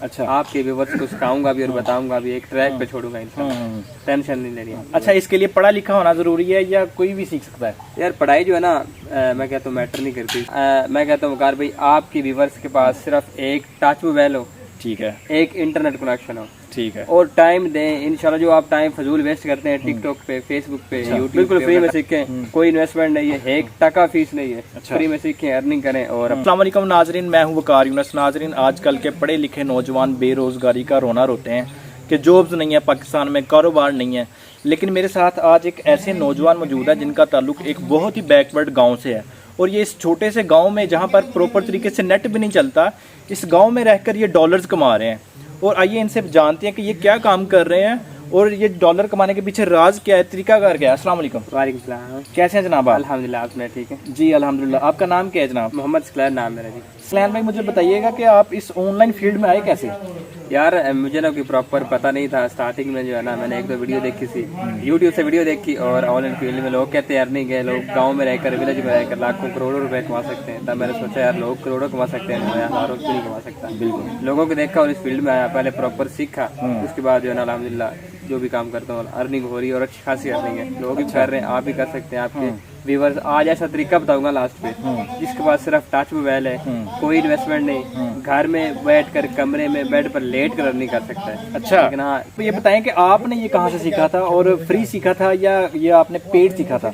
अच्छा, आपके व्यूवर्स को सिखाऊंगा भी और बताऊंगा भी, एक ट्रैक पे छोड़ूंगा इंशाल्लाह। टेंशन नहीं लेनी है। अच्छा, इसके लिए पढ़ा लिखा होना जरूरी है या कोई भी सीख सकता है? यार पढ़ाई जो है ना, मैं कहता हूँ मैटर नहीं करती। मैं कहता हूँ वकार भाई, आपके व्यूवर्स के पास सिर्फ एक टच मोबाइल हो, ठीक है, एक इंटरनेट कनेक्शन हो, ठीक है, और टाइम दें। इंशाल्लाह जो आप टाइम फजूल वेस्ट करते हैं टिकटॉक पे, फेसबुक पे, यूट्यूब, बिल्कुल फ्री में सीखें। कोई इन्वेस्टमेंट नहीं है, 1 टका फीस नहीं है। फ्री में सीखें, अर्निंग करें। और अस्सलाम वालेकुम नाजरीन, मैं हूं वकार यूनुस। नाजरीन, आजकल के पढ़े लिखे नौजवान बेरोजगारी का रोना रोते हैं कि जॉब्स नहीं है पाकिस्तान में, कारोबार नहीं है। लेकिन मेरे साथ आज एक ऐसे नौजवान मौजूद है जिनका ताल्लुक एक बहुत ही बैकवर्ड गाँव से है, और ये इस छोटे से गाँव में जहाँ पर प्रॉपर तरीके से नेट भी नहीं चलता, इस गाँव में रहकर ये डॉलर्स कमा रहे हैं। और आइए इनसे जानते हैं कि ये क्या काम कर रहे हैं और ये डॉलर कमाने के पीछे राज क्या है, तरीका कार क्या है। अस्सलाम वालेकुम। वालेकुम सलाम। कैसे हैं जनाब आप? अल्हम्दुलिल्लाह, आप सुनाए? ठीक है जी अल्हम्दुलिल्लाह। आपका नाम क्या है जनाब? मोहम्मद सलार नाम मेरा जी। सलाम भाई, मुझे बताइएगा कि आप इस ऑनलाइन फील्ड में आए कैसे? यार मुझे ना कोई प्रॉपर पता नहीं था। स्टार्टिंग में जो है ना, मैंने 1-2 वीडियो देखी थी, यूट्यूब से वीडियो देखी, और ऑनलाइन फील्ड में लोग कहते हैं अर्निंग है, लोग गांव में रहकर, विलेज में रहकर लाखों करोड़ों रुपए कमा सकते हैं। तब मैंने सोचा यार लोग करोड़ों कमा सकते हैं, मैं हज़ारों क्यों नहीं कमा सकता। बिल्कुल, लोगों को देखा और इस फील्ड में आया, पहले प्रॉपर सीखा, उसके बाद जो है ना अल्हम्दुलिल्लाह जो भी काम करता हूँ अर्निंग हो रही है, और अच्छी खासी अर्निंग है। लोग भी कर रहे हैं, आप भी कर सकते हैं। आपके व्यूअर्स आज ऐसा तरीका बताऊंगा लास्ट पे, जिसके पास सिर्फ टच मोबाइल है, कोई इन्वेस्टमेंट नहीं, घर में बैठ कर कमरे में बेड पर लेट कर अर्निंग कर सकता है। अच्छा, लेकिन हाँ, तो ये बताएं कि आपने ये कहाँ से सीखा था, और फ्री सीखा था या ये आपने पेड सीखा था?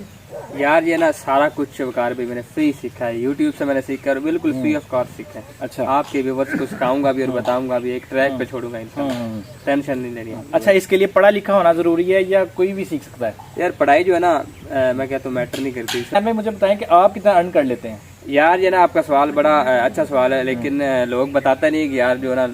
यार ये ना सारा कुछ वकार भी मैंने फ्री सीखा है, यूट्यूब से मैंने सीखा, और बिल्कुल फ्री ऑफ कॉस्ट सीखा है। अच्छा, आपके व्यूवर्स को सिखाऊंगा भी और बताऊंगा भी, एक ट्रैक पे छोड़ूंगा इंशाल्लाह। टेंशन नहीं लेनी है। अच्छा, इसके लिए पढ़ा लिखा होना जरूरी है या कोई भी सीख सकता है? यार पढ़ाई जो है ना, मैं कहता हूँ मैटर नहीं करती। भाई मुझे बताएं कि आप कितना अर्न कर लेते हैं? यार ये ना आपका सवाल बड़ा अच्छा सवाल है, लेकिन लोग बताते नहीं कि यार जो है ना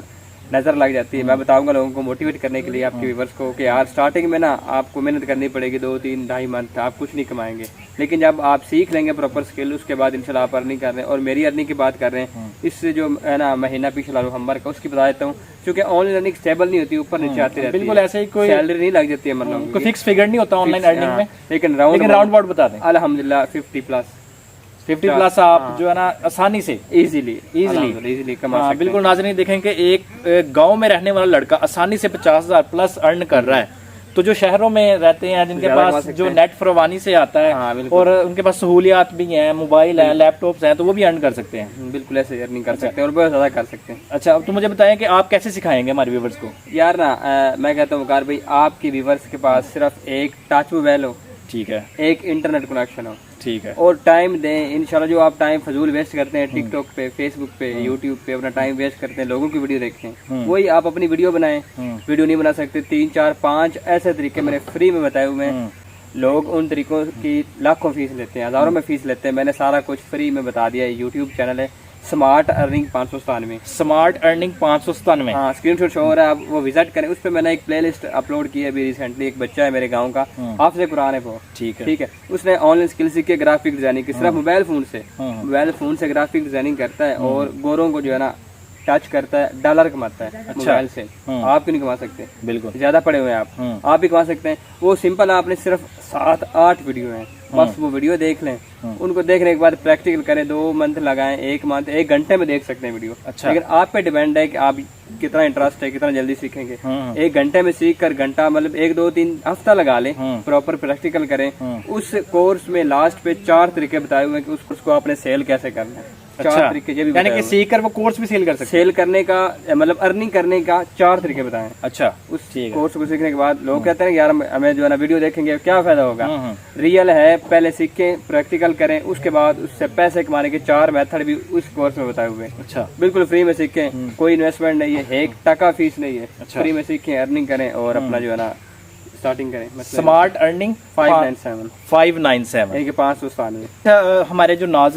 नजर लग जाती है। मैं बताऊंगा लोगों को मोटिवेट करने के लिए, आपके व्यूवर्स को, कि यार स्टार्टिंग में ना आपको मेहनत करनी पड़ेगी, 2-3-2.5 मंथ आप कुछ नहीं कमाएंगे, लेकिन जब आप सीख लेंगे प्रॉपर स्किल, उसके बाद इंशाल्लाह आप अर्निंग कर रहे हैं। और मेरी अर्निंग की बात कर रहे हैं, इससे जो है ना महीना पिछला नवंबर का, उसकी बता देता हूँ, क्योंकि ऑनलाइन अर्निंग स्टेबल नहीं होती, ऊपर नीचे आती रहती है। बिल्कुल ऐसे ही, कोई सैलरी नहीं लग जाती है, मतलब कोई फिक्स फिगर नहीं होता ऑनलाइन अर्निंग में, लेकिन राउंड अबाउट बता दें। अल्हम्दुलिल्लाह 50 प्लस आप जो है ना आसानी से इजीली कमा सकते हैं। बिल्कुल नाज़रीन, देखें कि एक गांव में रहने वाला लड़का आसानी से 50,000 प्लस अर्न कर रहा है, तो जो शहरों में रहते हैं, जिनके पास जो नेट फरवानी से आता है, और उनके पास सहूलियात भी हैं, मोबाइल है, लैपटॉप्स हैं, तो वो भी अर्न कर सकते हैं। बिल्कुल ऐसे अर्निंग कर सकते हैं, और बहुत ज़्यादा कर सकते हैं। अच्छा, अब तो मुझे बताएं कि आप कैसे सिखाएंगे हमारे व्यूवर्स को? यार ना मैं कहता हूँ वकार भाई, आपके व्यूवर्स के पास सिर्फ एक टच मोबाइल हो, ठीक है, एक इंटरनेट कनेक्शन हो, ठीक है, और टाइम दें। इंशाल्लाह जो आप टाइम फजूल वेस्ट करते हैं टिकटॉक पे, फेसबुक पे, यूट्यूब पे, अपना टाइम वेस्ट करते हैं, लोगों की वीडियो देखते हैं, वही आप अपनी वीडियो बनाएं। वीडियो नहीं बना सकते, 3-4-5 ऐसे तरीके मैंने फ्री में बताए हुए हैं। लोग उन तरीकों की लाखों फीस लेते हैं, हज़ारों में फीस लेते हैं। मैंने सारा कुछ फ्री में बता दिया है। यूट्यूब चैनल है स्मार्ट अर्निंग 597, स्मार्ट अर्निंग 597। हाँ, स्क्रीनशॉट शो हो रहा है, आप वो विजिट करें। उस पर मैंने एक प्लेलिस्ट अपलोड की है अभी रिसेंटली। एक बच्चा है मेरे गांव का, हाफिज़ कुरान है वो, ठीक है, उसने ऑनलाइन स्किल सीख के ग्राफिक डिजाइनिंग की, सिर्फ मोबाइल फोन से ग्राफिक डिजाइनिंग करता है, और गोरों को जो है ना टच करता है, डॉलर कमाता है मोबाइल से। आप क्यों नहीं कमा सकते? बिल्कुल, ज्यादा पढ़े हुए हैं आप भी कमा सकते हैं। वो सिंपल, आपने सिर्फ 7-8 वीडियो हैं, बस वो वीडियो देख लें, उनको देखने के बाद प्रैक्टिकल करें, 2 मंथ लगाएं, 1 मंथ, 1 घंटे में देख सकते हैं वीडियो। अच्छा, लेकिन आप पे डिपेंड है कि आप कितना इंटरेस्ट है, कितना जल्दी सीखेंगे। 1 घंटे में सीख कर घंटा, मतलब 1-2-3 हफ्ता लगा लें, प्रॉपर प्रैक्टिकल करें। उस कोर्स में लास्ट पे 4 तरीके बताए हुए हैं कि उसको आपने सेल कैसे करना है। 4 तरीके, यानी कि सीख कर वो कोर्स भी सेल कर सकते हैं। सेल करने का मतलब अर्निंग करने का 4 तरीके बताएं। अच्छा, उस कोर्स को सीखने के बाद लोग कहते हैं यार हमें जो है ना वीडियो देखेंगे क्या फायदा होगा। रियल है, पहले सीखें, प्रैक्टिकल करें, उसके बाद उससे पैसे कमाने के 4 मेथड भी उस कोर्स में बताए हुए हैं। अच्छा, बिल्कुल फ्री में सीखें, कोई इन्वेस्टमेंट नहीं है, 1 टका फीस नहीं है। अच्छा, फ्री में सीखें, अर्निंग करें, और अपना जो है ना स्टार्टिंग करें। स्मार्ट अर्निंग 597 597 हमारे जो नाज़